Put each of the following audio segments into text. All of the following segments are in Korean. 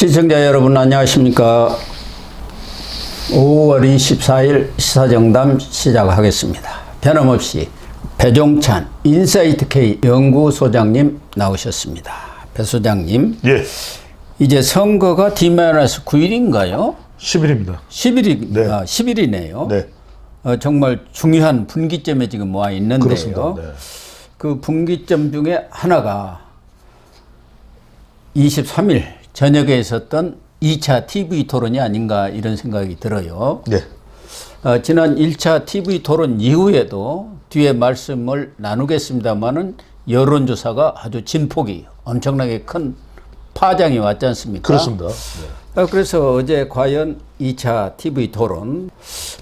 시청자 여러분 안녕하십니까. 5월 24일 시사정담 시작하겠습니다. 변함없이 배종찬 인사이트 K 연구소장님 나오셨습니다. 배 소장님, 예. 이제 선거가 D-9일인가요? 10일입니다. 10일이, 네. 10일이네요. 네. 정말 중요한 분기점에 지금 와 있는데요. 그렇습니다. 네. 그 분기점 중에 하나가 23일 저녁에 있었던 2차 TV 토론이 아닌가 이런 생각이 들어요. 네. 지난 1차 TV 토론 이후에도 뒤에 말씀을 나누겠습니다만은 여론조사가 아주 진폭이 엄청나게 큰 파장이 왔지 않습니까? 그렇습니다. 네. 그래서 어제 과연 2차 TV 토론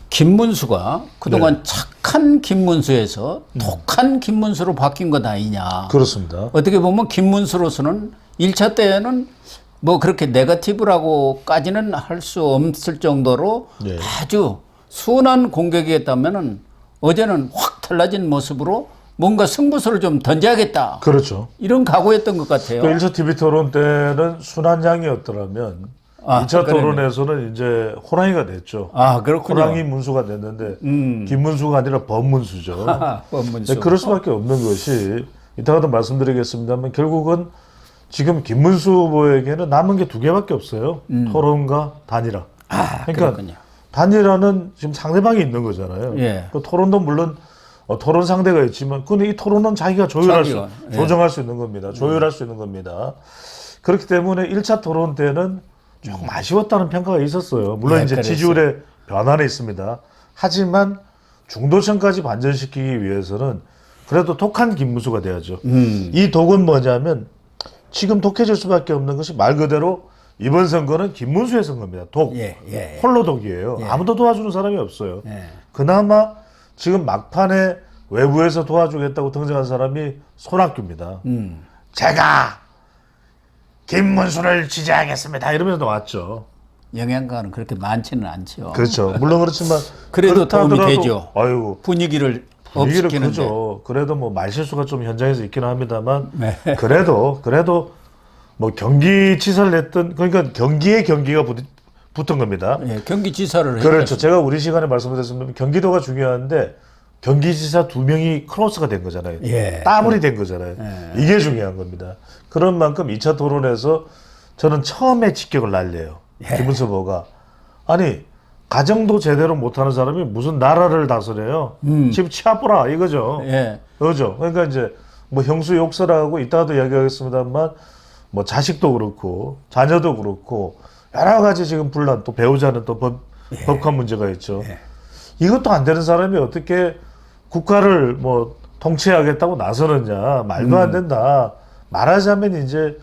김문수가 그동안 착한 김문수에서 독한 김문수로 바뀐 것 아니냐. 그렇습니다. 어떻게 보면 김문수로서는 1차 때는 뭐 그렇게 네거티브라고까지는 할 수 없을 정도로 네. 아주 순한 공격이었다면은 어제는 확 달라진 모습으로 뭔가 승부수를 좀 던져야겠다. 그렇죠. 이런 각오였던 것 같아요. 그 1차 TV 토론 때는 순한 양이었더라면 2차 토론에서는 이제 호랑이가 됐죠. 아, 그렇군요. 호랑이 문수가 됐는데 김문수가 아니라 범문수죠. 범문수. 네, 그럴 수밖에 없는 것이 이따가도 말씀드리겠습니다만 결국은 지금 김문수 후보에게는 남은 게 두 개밖에 없어요. 토론과 단일화. 그러니까 그렇군요. 단일화는 지금 상대방이 있는 거잖아요. 예. 그 토론도 물론 토론 상대가 있지만 근데 이 토론은 자기가 조정할 수 있는 겁니다. 조율할 수 있는 겁니다. 그렇기 때문에 1차 토론 때는 조금 아쉬웠다는 평가가 있었어요. 물론 네, 이제 그랬어요. 지지율의 변화는 있습니다. 하지만 중도층까지 반전시키기 위해서는 그래도 독한 김문수가 돼야죠. 이 독은 뭐냐면 지금 독해질 수밖에 없는 것이 말 그대로 이번 선거는 김문수의 선거입니다. 독. 예. 홀로 독이에요. 예. 아무도 도와주는 사람이 없어요. 예. 그나마 지금 막판에 외부에서 도와주겠다고 등장한 사람이 손학규입니다. 제가 김문수를 지지하겠습니다. 이러면서 나왔죠. 영향가는 그렇게 많지는 않죠. 그렇죠. 물론 그렇지만 그래도 그렇다 도움이 하더라도 되죠. 아유, 분위기를 분위기를 업시키는데. 그죠. 그래도 뭐 말실수가 좀 현장에서 있기는 합니다만 네. 그래도 뭐 경기지사를 냈던 그러니까 경기에 경기가 붙은 겁니다. 예, 경기지사를 그렇죠. 했죠. 제가 우리 시간에 말씀드렸습니다. 경기도가 중요한데 경기지사 2명이 크로스가 된 거잖아요. 예. 따블이 된 거잖아요. 이게 중요한 겁니다. 그런 만큼 2차 토론에서 저는 처음에 직격을 날려요. 김문수 후보가. 아니 가정도 제대로 못하는 사람이 무슨 나라를 다스려요. 집 치아보라 이거죠. 예. 그죠. 그러니까 이제 뭐 형수 욕설하고 이따가도 이야기하겠습니다만 뭐 자식도 그렇고 자녀도 그렇고 여러 가지 지금 분란 또 배우자는 또 법관 문제가 있죠. 이것도 안 되는 사람이 어떻게 국가를 뭐 통치하겠다고 나서느냐 말도 안 된다. 말하자면 이제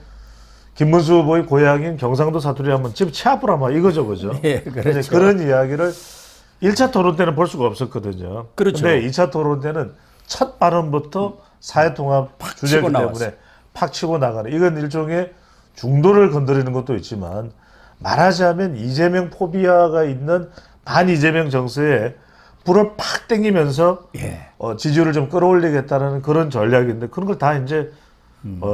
김문수 후보의 고향인 경상도 사투리 하면 집 치아프라 막 이거죠, 그죠? 예, 그렇죠. 이제 그런 이야기를 1차 토론 때는 볼 수가 없었거든요. 그렇죠. 근데 2차 토론 때는 첫 발언부터 사회통합 주제이기 치고 때문에 나왔어요. 팍 치고 나가는 이건 일종의 중도를 건드리는 것도 있지만 말하자면 이재명 포비아가 있는 반 이재명 정서에 불을 팍 땡기면서 예. 지지율을 좀 끌어올리겠다는 그런 전략인데 그런 걸 다 이제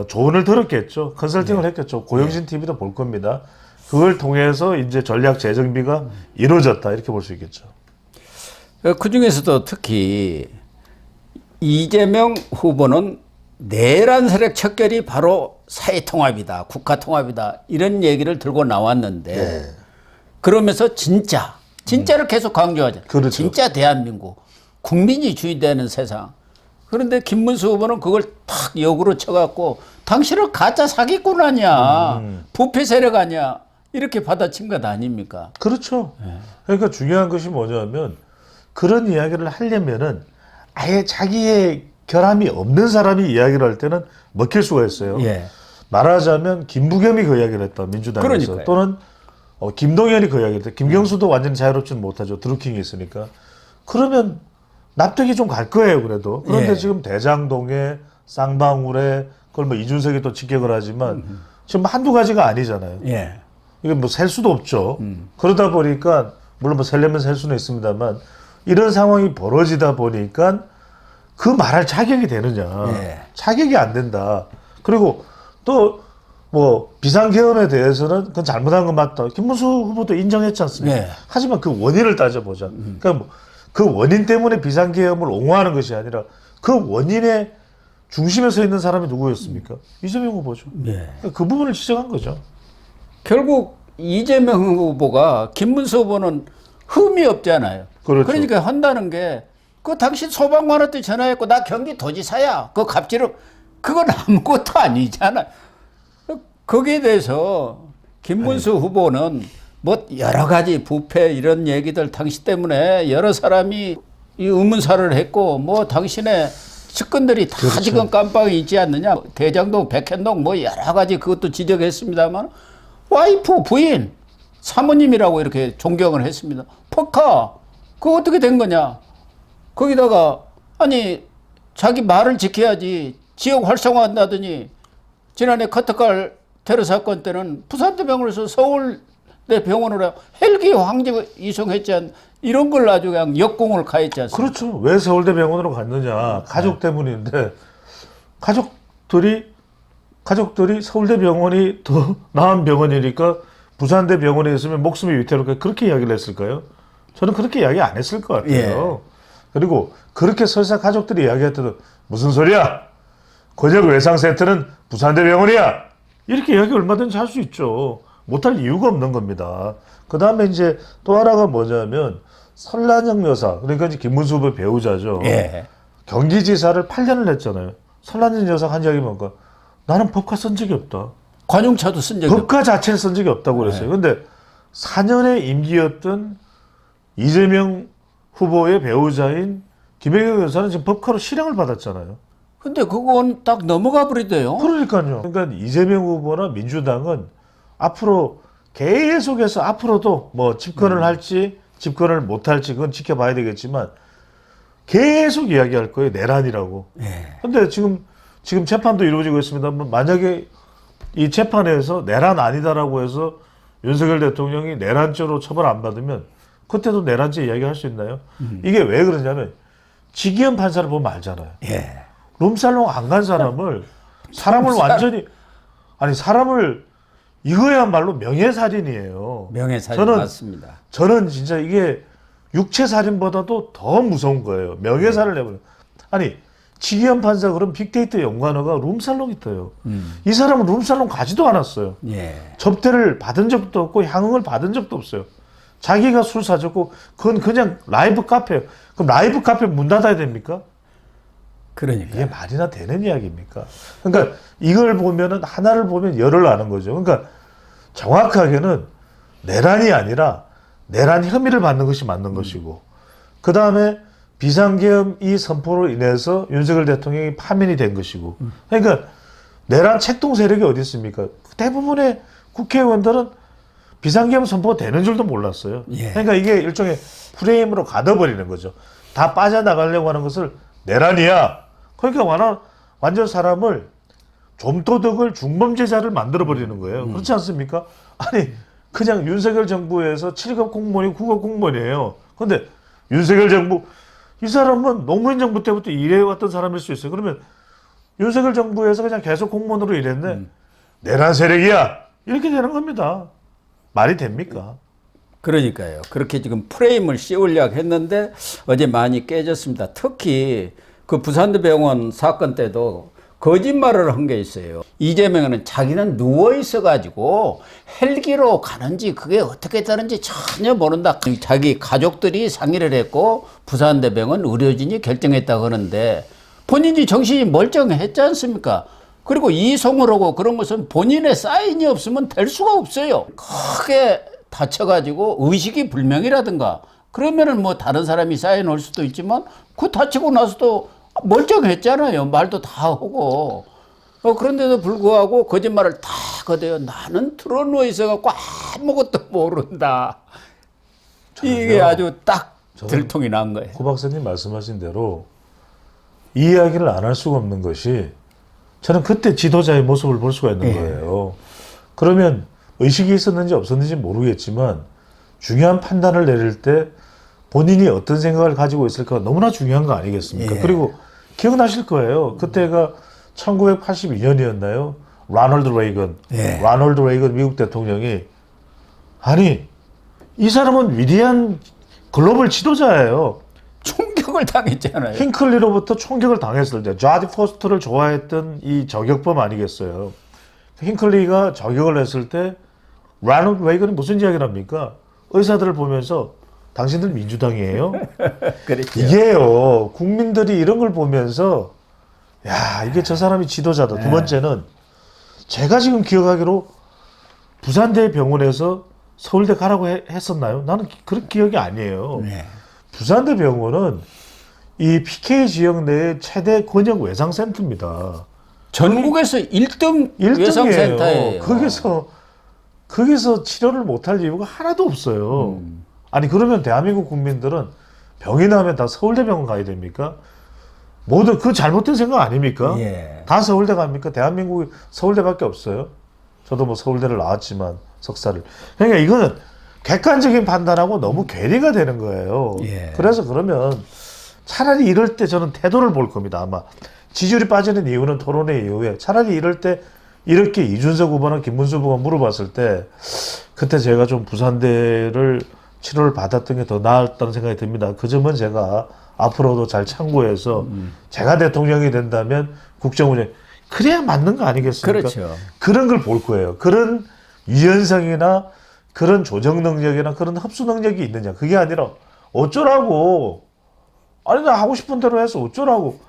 조언을 들었겠죠. 컨설팅을 했겠죠. 고영신 TV도 볼 겁니다. 그걸 통해서 이제 전략 재정비가 이루어졌다 이렇게 볼 수 있겠죠. 그 중에서도 특히 이재명 후보는 내란 세력 척결이 바로 사회통합이다, 국가통합이다 이런 얘기를 들고 나왔는데 그러면서 진짜를 계속 강조하죠. 그렇죠. 진짜 대한민국 국민이 주인되는 세상. 그런데 김문수 후보는 그걸 탁 역으로 쳐갖고 당신은 가짜 사기꾼 아니야, 부패 세력 아니야 이렇게 받아친 것 아닙니까? 그렇죠. 그러니까 중요한 것이 뭐냐면 그런 이야기를 하려면은 아예 자기의 결함이 없는 사람이 이야기를 할 때는 먹힐 수가 있어요. 예. 말하자면 김부겸이 그 이야기를 했다 민주당에서. 그러니까요. 또는 김동연이 그 이야기를 했다. 김경수도 완전히 자유롭지는 못하죠. 드루킹이 있으니까. 그러면 납득이 좀 갈 거예요. 그래도. 그런데 예. 지금 대장동에 쌍방울에 그걸 뭐 이준석이 또 직격을 하지만 지금 한두 가지가 아니잖아요. 예. 이게 뭐 셀 수도 없죠. 그러다 보니까 물론 뭐 셀려면 셀 수는 있습니다만 이런 상황이 벌어지다 보니까 그 말할 자격이 되느냐. 예. 자격이 안 된다. 그리고 또 뭐 비상계엄에 대해서는 그건 잘못한 건 맞다. 김문수 후보도 인정했지 않습니까? 네. 하지만 그 원인을 따져보자. 그러니까 뭐그 원인 때문에 비상계엄을 옹호하는 것이 아니라 그 원인의 중심에 서 있는 사람이 누구였습니까? 이재명 후보죠. 네. 그 부분을 지적한 거죠. 결국 이재명 후보가 김문수 후보는 흠이 없잖아요. 그렇죠. 그러니까 한다는 게 그 당신 소방관한테 전화했고 나 경기도지사야. 그 갑질은 그건 아무것도 아니잖아. 거기에 대해서 김문수 후보는 뭐 여러 가지 부패 이런 얘기들 당신 때문에 여러 사람이 이 의문사를 했고 뭐 당신의 측근들이 다 그렇죠. 지금 깜빵에 있지 않느냐. 대장동, 백현동 뭐 여러 가지 그것도 지적했습니다만 와이프, 부인, 사모님이라고 이렇게 존경을 했습니다. 포카 그거 어떻게 된 거냐. 거기다가 아니 자기 말을 지켜야지 지역 활성화한다더니 지난해 커터칼 테러 사건 때는 부산대병원에서 서울대 병원으로 헬기 황제 이송했지 않 이런 걸 아주 그냥 역공을 가했지 않습니까? 그렇죠. 왜 서울대 병원으로 갔느냐. 가족 때문인데 가족들이 서울대 병원이 더 나은 병원이니까 부산대 병원에 있으면 목숨이 위태롭게 그렇게 이야기를 했을까요? 저는 그렇게 이야기 안 했을 것 같아요. 그리고 그렇게 설사 가족들이 이야기했더니 무슨 소리야? 권역 외상 센터는 부산대 병원이야. 이렇게 이야기 얼마든지 할 수 있죠. 못할 이유가 없는 겁니다. 그 다음에 이제 또 하나가 뭐냐면 설란영 여사, 그러니까 이제 김문수 후보의 배우자죠. 예. 경기지사를 8년을 했잖아요. 설란영 여사가 한 이야기 뭔가 나는 법과 쓴 적이 없다. 관용차도 쓴 적이 법과 자체를 쓴 적이 없다고 그랬어요. 근데 4년의 임기였던 이재명 후보의 배우자인 김혜경 여사는 지금 법카로 실형을 받았잖아요. 근데 그건 딱 넘어가 버리대요. 그러니까요. 그러니까 이재명 후보나 민주당은 앞으로 계속해서 앞으로도 뭐 집권을 할지 집권을 못 할지 그건 지켜봐야 되겠지만 계속 이야기할 거예요. 내란이라고. 예. 근데 지금 재판도 이루어지고 있습니다만 만약에 이 재판에서 내란 아니다라고 해서 윤석열 대통령이 내란죄로 처벌 안 받으면 그때도 내란죄 이야기할 수 있나요? 이게 왜 그러냐면 지기현 판사를 보면 알잖아요. 예. 룸살롱 안 간 사람을 완전히 사람을 이거야말로 명예살인이에요. 명예살인 맞습니다. 저는 진짜 이게 육체살인보다도 더 무서운 거예요. 명예살인을 해버려. 아니 지기현 판사 그럼 빅데이터 연구하다가 룸살롱이 떠요. 이 사람은 룸살롱 가지도 않았어요. 예. 접대를 받은 적도 없고 향응을 받은 적도 없어요. 자기가 술 사줬고 그건 그냥 라이브 카페예요. 그럼 라이브 카페 문 닫아야 됩니까? 그러니까 이게 말이나 되는 이야기입니까? 그러니까 이걸 보면은 하나를 보면 열을 아는 거죠. 그러니까 정확하게는 내란이 아니라 내란 혐의를 받는 것이 맞는 것이고 그 다음에 비상계엄 이 선포로 인해서 윤석열 대통령이 파면이 된 것이고 그러니까 내란 책동 세력이 어디 있습니까? 대부분의 국회의원들은 비상계엄 선포가 되는 줄도 몰랐어요. 예. 그러니까 이게 일종의 프레임으로 가둬버리는 거죠. 다 빠져나가려고 하는 것을 내란이야. 그러니까 완전 사람을 좀도둑을 중범죄자를 만들어버리는 거예요. 그렇지 않습니까? 아니 그냥 윤석열 정부에서 7급 공무원이 9급 공무원이에요. 그런데 윤석열 정부 이 사람은 노무현 정부 때부터 일해왔던 사람일 수 있어요. 그러면 윤석열 정부에서 그냥 계속 공무원으로 일했네. 내란 세력이야. 이렇게 되는 겁니다. 말이 됩니까? 그러니까요. 그렇게 지금 프레임을 씌우려고 했는데 어제 많이 깨졌습니다. 특히 그 부산대병원 사건 때도 거짓말을 한 게 있어요. 이재명은 자기는 누워 있어가지고 헬기로 가는지 그게 어떻게 되는지 전혀 모른다. 자기 가족들이 상의를 했고 부산대병원 의료진이 결정했다고 하는데 본인이 정신이 멀쩡했지 않습니까? 그리고 이송을 하고 그런 것은 본인의 사인이 없으면 될 수가 없어요. 크게 다쳐가지고 의식이 불명이라든가 그러면은 뭐 다른 사람이 사인할 수도 있지만 그 다치고 나서도 멀쩡했잖아요. 말도 다 하고. 그런데도 불구하고 거짓말을 다 거대요. 나는 틀어누워 있어갖고 아무것도 모른다. 이게 아주 딱 들통이 난 거예요. 고 박사님 말씀하신 대로 이 이야기를 안 할 수가 없는 것이 저는 그때 지도자의 모습을 볼 수가 있는 거예요. 그러면 의식이 있었는지 없었는지 모르겠지만 중요한 판단을 내릴 때 본인이 어떤 생각을 가지고 있을까 너무나 중요한 거 아니겠습니까? 그리고 기억나실 거예요. 그때가 1982년이었나요? 라널드 레이건, 예. 라널드 레이건 미국 대통령이 아니 이 사람은 위대한 글로벌 지도자예요. 총격을 당했잖아요. 힝클리로부터 총격을 당했을 때 자디 포스터를 좋아했던 이 저격범 아니겠어요. 힝클리가 저격을 했을 때 라널드 레이건이 무슨 이야기를 합니까? 의사들을 보면서 당신들 민주당이에요? 그렇죠. 이게요. 국민들이 이런 걸 보면서 야 이게 저 사람이 지도자다. 두 번째는 제가 지금 기억하기로 부산대병원에서 서울대 가라고 했었나요? 나는 그런 기억이 아니에요. 네. 부산대병원은 이 PK 지역 내의 최대 권역 외상센터입니다. 전국에서 1등 1등이에요. 외상센터예요. 거기서 치료를 못할 이유가 하나도 없어요. 아니 그러면 대한민국 국민들은 병이 나면 다 서울대병원 가야 됩니까? 모두 그 잘못된 생각 아닙니까? 예. 다 서울대 갑니까? 대한민국이 서울대밖에 없어요. 저도 뭐 서울대를 나왔지만 석사를. 그러니까 이거는 객관적인 판단하고 너무 괴리가 되는 거예요. 예. 그래서 그러면 차라리 이럴 때 저는 태도를 볼 겁니다. 아마 지지율이 빠지는 이유는 토론회 이후에 차라리 이럴 때 이렇게 이준석 후보나 김문수 후보가 물어봤을 때 그때 제가 좀 부산대를 치료를 받았던 게 더 나았다는 생각이 듭니다. 그 점은 제가 앞으로도 잘 참고해서 제가 대통령이 된다면 국정운영 그래야 맞는 거 아니겠습니까? 그렇죠. 그런 걸 볼 거예요. 그런 유연성이나 그런 조정 능력이나 그런 흡수 능력이 있느냐. 그게 아니라 어쩌라고. 아니 나 하고 싶은 대로 해서 어쩌라고.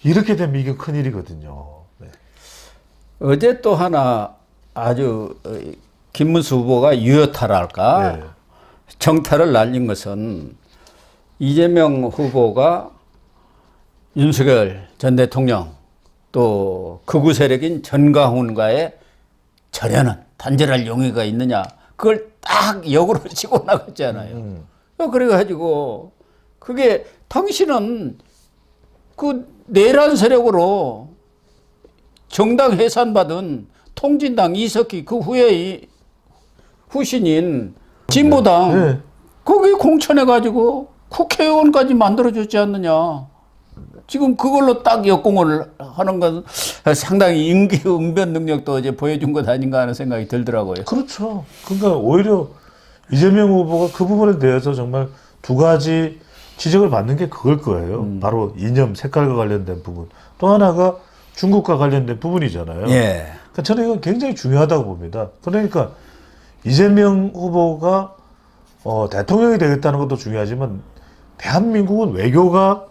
이렇게 되면 이게 큰일이거든요. 네. 어제 또 하나 아주 김문수 후보가 유효타랄까 네. 정타를 날린 것은 이재명 후보가 윤석열 전 대통령 또 극우 세력인 전가훈과의 절연은 단절할 용의가 있느냐 그걸 딱 역으로 치고 나갔잖아요. 그래가지고 그게 당신은 그 내란 세력으로 정당 해산받은 통진당 이석기 그 후에 후신인 진보당 네. 거기 공천해가지고 국회의원까지 만들어줬지 않느냐. 지금 그걸로 딱 역공을 하는 건 상당히 임기응변 능력도 이제 보여준 것 아닌가 하는 생각이 들더라고요. 그렇죠. 그러니까 오히려 이재명 후보가 그 부분에 대해서 정말 두 가지 지적을 받는 게 그걸 거예요. 바로 이념, 색깔과 관련된 부분. 또 하나가 중국과 관련된 부분이잖아요. 예. 그러니까 저는 이건 굉장히 중요하다고 봅니다. 그러니까 이재명 후보가 대통령이 되겠다는 것도 중요하지만 대한민국은 외교가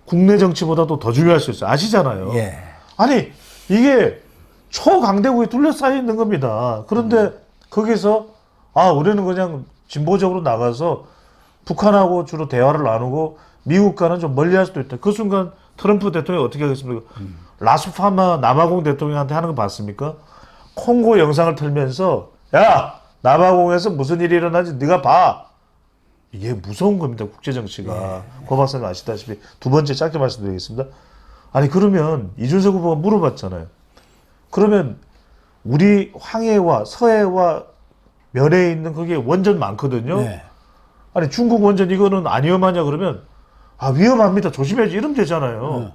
국내 정치보다도 더 중요할 수 있어요. 아시잖아요. 예. 아니 이게 초강대국에 둘러싸여 있는 겁니다. 그런데 거기서 우리는 그냥 진보적으로 나가서 북한하고 주로 대화를 나누고 미국과는 좀 멀리할 수도 있다. 그 순간 트럼프 대통령이 어떻게 하겠습니까? 라스파마 남아공 대통령한테 하는 거 봤습니까? 콩고 영상을 틀면서 야 남아공에서 무슨 일이 일어나는지 네가 봐. 이게 무서운 겁니다. 국제정치가. 고 박사님 아시다시피 두 번째 짧게 말씀드리겠습니다. 아니 그러면 이준석 후보가 물어봤잖아요. 그러면 우리 황해와 서해와 면에 있는 그게 원전 많거든요. 네. 아니 중국 원전 이거는 안 위험하냐 그러면 위험합니다. 조심해야지 이러면 되잖아요.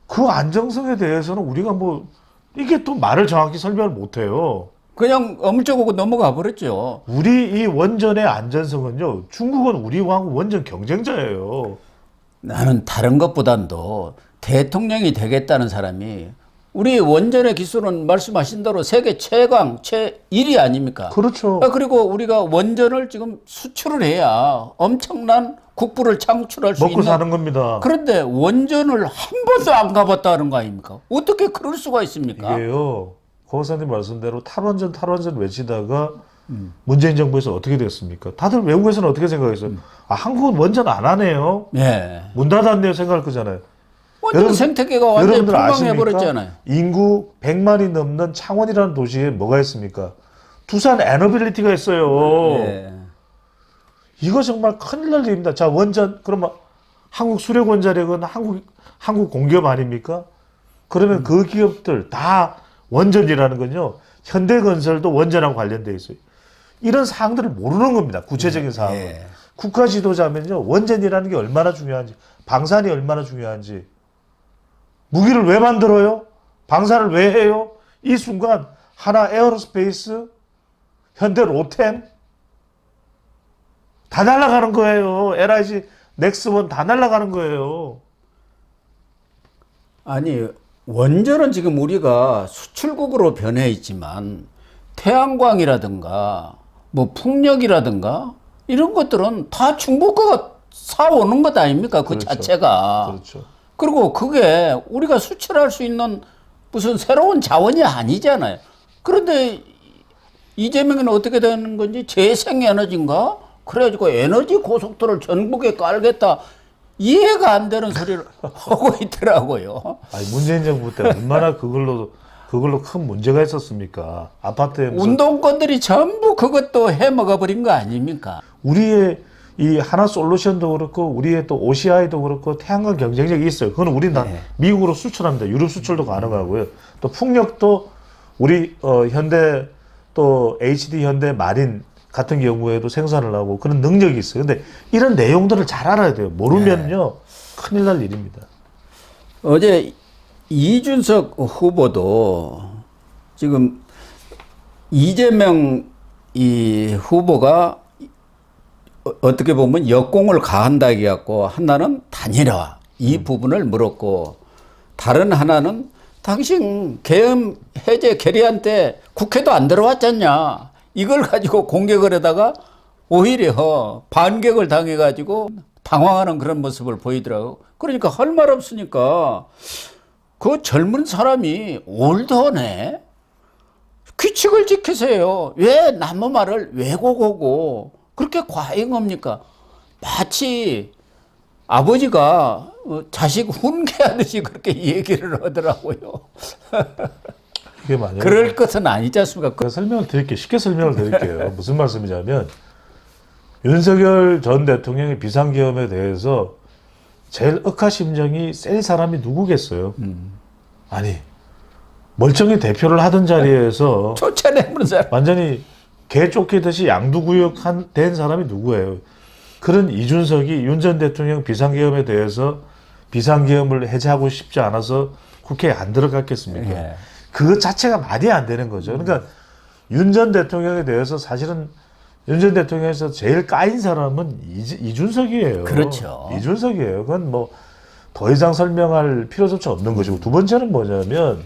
그 안정성에 대해서는 우리가 뭐 이게 또 말을 정확히 설명을 못해요. 그냥 어물쩍하고 넘어가 버렸죠. 우리 이 원전의 안전성은요. 중국은 우리하고 원전 경쟁자예요. 나는 다른 것보단도 대통령이 되겠다는 사람이 우리 원전의 기술은 말씀하신 대로 세계 최강, 최1위 아닙니까? 그렇죠. 그리고 우리가 원전을 지금 수출을 해야 엄청난 국부를 창출할 수 먹고 있는. 사는 겁니다. 그런데 원전을 한 번도 안 가봤다는 거 아닙니까? 어떻게 그럴 수가 있습니까? 이게요. 고 박사님 말씀대로 탈원전 외치다가 문재인 정부에서 어떻게 됐습니까? 다들 외국에서는 어떻게 생각했어요? 한국은 원전 안 하네요. 네. 문 닫았네요 생각할 거잖아요. 원전 생태계가 완전히 여러분들 폭망해버렸잖아요. 인구 100만이 넘는 창원이라는 도시에 뭐가 있습니까? 두산 에너빌리티가 있어요. 네. 이거 정말 큰일 날 일입니다. 자, 원전, 그러면 한국 수력원자력은 한국 공기업 아닙니까? 그러면 그 기업들 다 원전이라는 건요, 현대건설도 원전하고 관련되어 있어요. 이런 사항들을 모르는 겁니다. 구체적인 사항을. 예. 국가 지도자면요, 원전이라는 게 얼마나 중요한지, 방산이 얼마나 중요한지, 무기를 왜 만들어요? 방사를 왜 해요? 이 순간 하나 에어로스페이스, 현대 로템 다 날아가는 거예요. LIG, 넥스원 다 날아가는 거예요. 아니, 원전은 지금 우리가 수출국으로 변해 있지만 태양광이라든가 뭐 풍력이라든가 이런 것들은 다 중국가 사오는 것 아닙니까? 그 그렇죠. 자체가. 그렇죠. 그리고 그게 우리가 수출할 수 있는 무슨 새로운 자원이 아니잖아요. 그런데 이재명은 어떻게 되는 건지 재생에너지인가? 그래가지고 에너지 고속도로를 전국에 깔겠다. 이해가 안 되는 소리를 하고 있더라고요. 아니, 문재인 정부 때 얼마나 그걸로 큰 문제가 있었습니까? 아파트에 무슨 운동권들이 전부 그것도 해먹어 버린 거 아닙니까? 우리의 이 하나 솔루션도 그렇고 우리의 또 OCI도 그렇고 태양광 경쟁력이 있어요. 그건 우리는 다 미국으로 수출합니다. 유럽 수출도 가능하고요. 또 풍력도 우리 현대 또 HD 현대 마린 같은 경우에도 생산을 하고 그런 능력이 있어요. 근데 이런 내용들을 잘 알아야 돼요. 모르면요 큰일 날 일입니다. 어제 이준석 후보도 지금 이재명 이 후보가 어떻게 보면 역공을 가한다 해갖고 하나는 단일화 이 부분을 물었고 다른 하나는 당신 계엄 해제 결의안 때 국회도 안 들어왔잖냐 이걸 가지고 공격을 하다가 오히려 반격을 당해가지고 당황하는 그런 모습을 보이더라고. 그러니까 할 말 없으니까 그 젊은 사람이 올드하네. 규칙을 지키세요. 왜 남의 말을 왜곡하고 그렇게 과잉합니까? 마치 아버지가 자식 훈계하듯이 그렇게 얘기를 하더라고요. 이게 만약에 그럴 것은 아니지 않습니까? 제가 설명을 드릴게요. 쉽게 설명을 드릴게요. 무슨 말씀이냐면 윤석열 전 대통령의 비상계엄에 대해서 제일 억하심정이 셀 사람이 누구겠어요? 아니 멀쩡히 대표를 하던 자리에서 쫓아내는 사람. 완전히 개 쫓기듯이 양두구역 된 사람이 누구예요? 그런 이준석이 윤 전 대통령 비상계엄에 대해서 비상계엄을 해제하고 싶지 않아서 국회에 안 들어갔겠습니까? 예. 그것 자체가 말이 안 되는 거죠. 그러니까 윤 전 대통령에 대해서 사실은 윤 전 대통령에서 제일 까인 사람은 이준석이에요. 그렇죠. 이준석이에요. 그건 뭐 더 이상 설명할 필요조차 없는 것이고 두 번째는 뭐냐면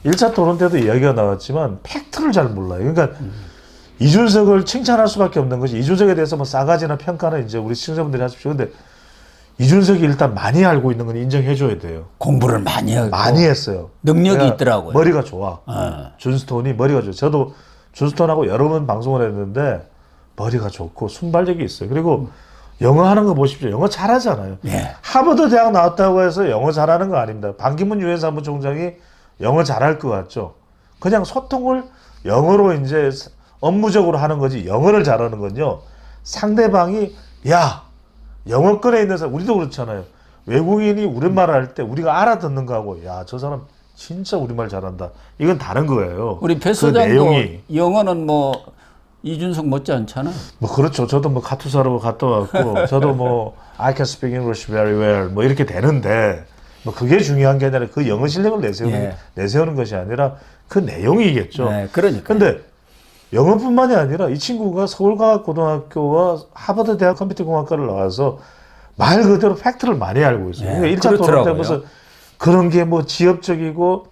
1차 토론 때도 이야기가 나왔지만 팩트를 잘 몰라요. 그러니까 이준석을 칭찬할 수밖에 없는 것이 이준석에 대해서 뭐 싸가지나 평가는 이제 우리 시청자분들이 하십시오. 근데 이준석이 일단 많이 알고 있는 건 인정해줘야 돼요. 공부를 많이 하고 많이 했어요. 능력이 있더라고요. 머리가 좋아. 준스톤이 머리가 좋아. 저도 준스톤하고 여러 번 방송을 했는데 머리가 좋고 순발력이 있어요. 그리고 영어 하는 거 보십시오. 영어 잘하잖아요. 예. 하버드 대학 나왔다고 해서 영어 잘하는 거 아닙니다. 반기문 유엔 사무총장이 영어 잘할 것 같죠. 그냥 소통을 영어로 이제 업무적으로 하는 거지 영어를 잘하는 건요. 상대방이 야 영어권에 있는 사람 우리도 그렇잖아요. 외국인이 우리말 할 때 우리가 알아듣는 거하고 야 저 사람 진짜 우리말 잘한다. 이건 다른 거예요. 우리 배 그 소장도 내용이 영어는 뭐 이준석 못지 않잖아. 뭐 그렇죠. 저도 뭐 카투사로 갔다 왔고 저도 뭐 I can speak English very well 뭐 이렇게 되는데 뭐 그게 중요한 게 아니라 그 영어 실력을 내세우는 것이 아니라 그 내용이겠죠. 네, 그러니까. 근데 영어뿐만이 아니라 이 친구가 서울과학고등학교와 하버드 대학 컴퓨터공학과를 나와서 말 그대로 팩트를 많이 알고 있어요. 네, 그러니까 1차 토론 때 무슨 그런 게 뭐 지엽적이고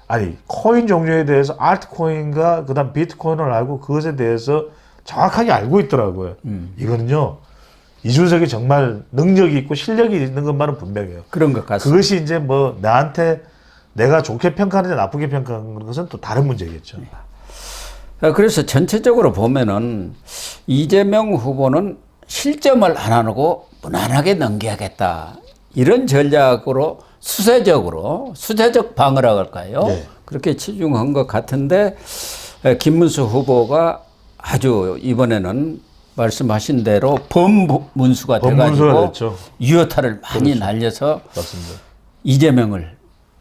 아니 코인 종류에 대해서 알트코인과 그다음 비트코인을 알고 그것에 대해서 정확하게 알고 있더라고요. 이거는요. 이준석이 정말 능력이 있고 실력이 있는 것만은 분명해요. 그런 것 같습니다. 그것이 이제 뭐 나한테 내가 좋게 평가하느냐 나쁘게 평가하는 것은 또 다른 문제겠죠. 그래서 전체적으로 보면은 이재명 후보는 실점을 안 하고 무난하게 넘겨야겠다. 이런 전략으로 수세적 방어라고 할까요? 네. 그렇게 치중한 것 같은데 김문수 후보가 아주 이번에는 말씀하신 대로 범문수가 돼가지고 됐죠. 유효타를 많이 날려서 맞습니다. 이재명을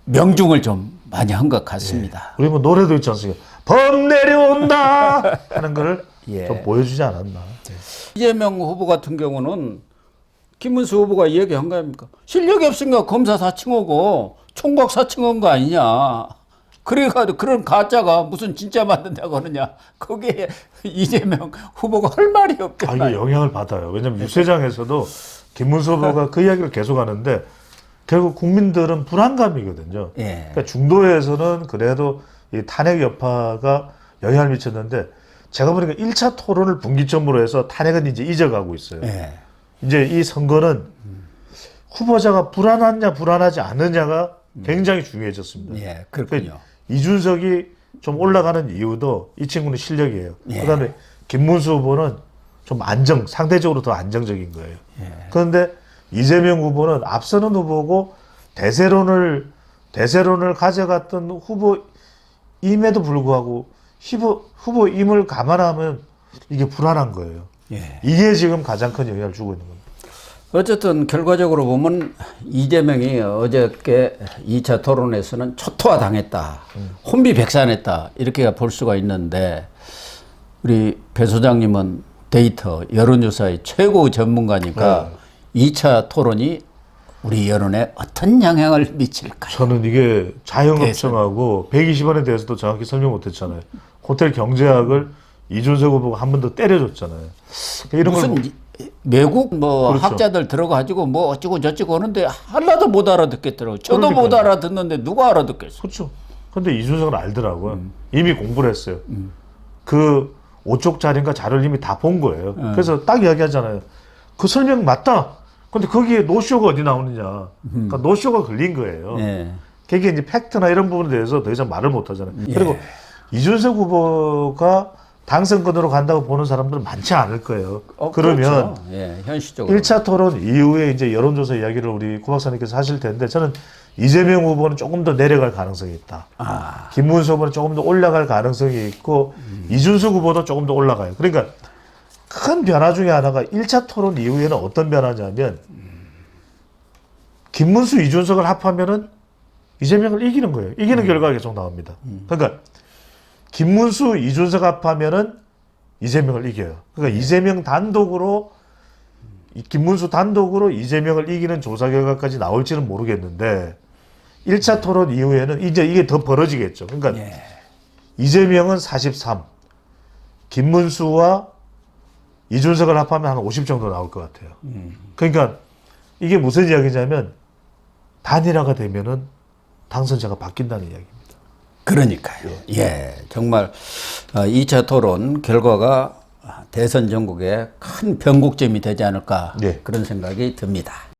명중을 좀 많이 한 것 같습니다. 우리 뭐 노래도 있지 않습니까? 범 내려온다 하는 거를 예. 좀 보여주지 않았나. 이재명 후보 같은 경우는 김문수 후보가 이야기한 거 아닙니까? 실력이 없으니까 검사 사칭하고 총각 사칭한 거 아니냐. 그래가지고 그런 가짜가 무슨 진짜 만든다고 하느냐. 거기에 이재명 후보가 할 말이 아, 없잖아요. 이게 영향을 받아요. 왜냐면 유세장에서도 김문수 후보가 그 이야기를 계속하는데 결국 국민들은 불안감이거든요. 예. 그러니까 중도에서는 그래도 이 탄핵 여파가 영향을 미쳤는데 제가 보니까 1차 토론을 분기점으로 해서 탄핵은 이제 잊어가고 있어요. 예. 이제 이 선거는 후보자가 불안하냐 불안하지 않느냐가 굉장히 중요해졌습니다. 예, 그렇군요. 이준석이 좀 올라가는 이유도 이 친구는 실력이에요. 예. 그다음에 김문수 후보는 좀 상대적으로 더 안정적인 거예요. 예. 그런데 이재명 후보는 앞서는 후보고 대세론을 가져갔던 후보임에도 불구하고 후보임을 감안하면 이게 불안한 거예요. 예. 이게 지금 가장 큰 영향을 주고 있는 겁니다. 어쨌든 결과적으로 보면 이재명이 어저께 2차 토론에서는 초토화 당했다. 혼비백산했다. 이렇게 볼 수가 있는데 우리 배 소장님은 데이터 여론조사의 최고 전문가니까 2차 토론이 우리 여론에 어떤 영향을 미칠까요? 저는 이게 자영업청하고 120원에 대해서도 정확히 설명 못했잖아요. 호텔 경제학을 이준석 후보가 한 번 더 때려줬잖아요. 이런 걸 무슨 외국 뭐 그렇죠. 학자들 들어가지고 뭐 어쩌고 저쩌고 하는데 하나도 못 알아듣겠더라고요. 저도 그러니까요. 못 알아듣는데 누가 알아듣겠어? 그렇죠. 근데 이준석은 알더라고요. 이미 공부를 했어요. 그 5쪽짜리인가 자료를 이미 다 본 거예요. 그래서 딱 이야기하잖아요. 그 설명 맞다. 근데 거기에 노쇼가 어디 나오느냐. 그러니까 노쇼가 걸린 거예요. 예. 그게 이제 팩트나 이런 부분에 대해서 더 이상 말을 못 하잖아요. 예. 그리고 이준석 후보가 당선권으로 간다고 보는 사람들은 많지 않을 거예요. 그러면 그렇죠. 예, 현실적으로 1차 토론 이후에 이제 여론조사 이야기를 우리 구 박사님께서 하실 텐데 저는 이재명 후보는 조금 더 내려갈 가능성이 있다. 김문수 후보는 조금 더 올라갈 가능성이 있고 이준석 후보도 조금 더 올라가요. 그러니까 큰 변화 중에 하나가 1차 토론 이후에는 어떤 변화냐면 김문수, 이준석을 합하면은 이재명을 이기는 거예요. 이기는 결과가 계속 나옵니다. 그러니까 김문수, 이준석 합하면은 이재명을 이겨요. 그러니까 이재명 단독으로 김문수 단독으로 이재명을 이기는 조사 결과까지 나올지는 모르겠는데 1차 토론 이후에는 이제 이게 더 벌어지겠죠. 그러니까 예. 이재명은 43, 김문수와 이준석을 합하면 한 50 정도 나올 것 같아요. 그러니까 이게 무슨 이야기냐면 단일화가 되면은 당선자가 바뀐다는 이야기입니다. 그러니까요. 예, 정말 2차 토론 결과가 대선 전국에 큰 변곡점이 되지 않을까 예. 그런 생각이 듭니다.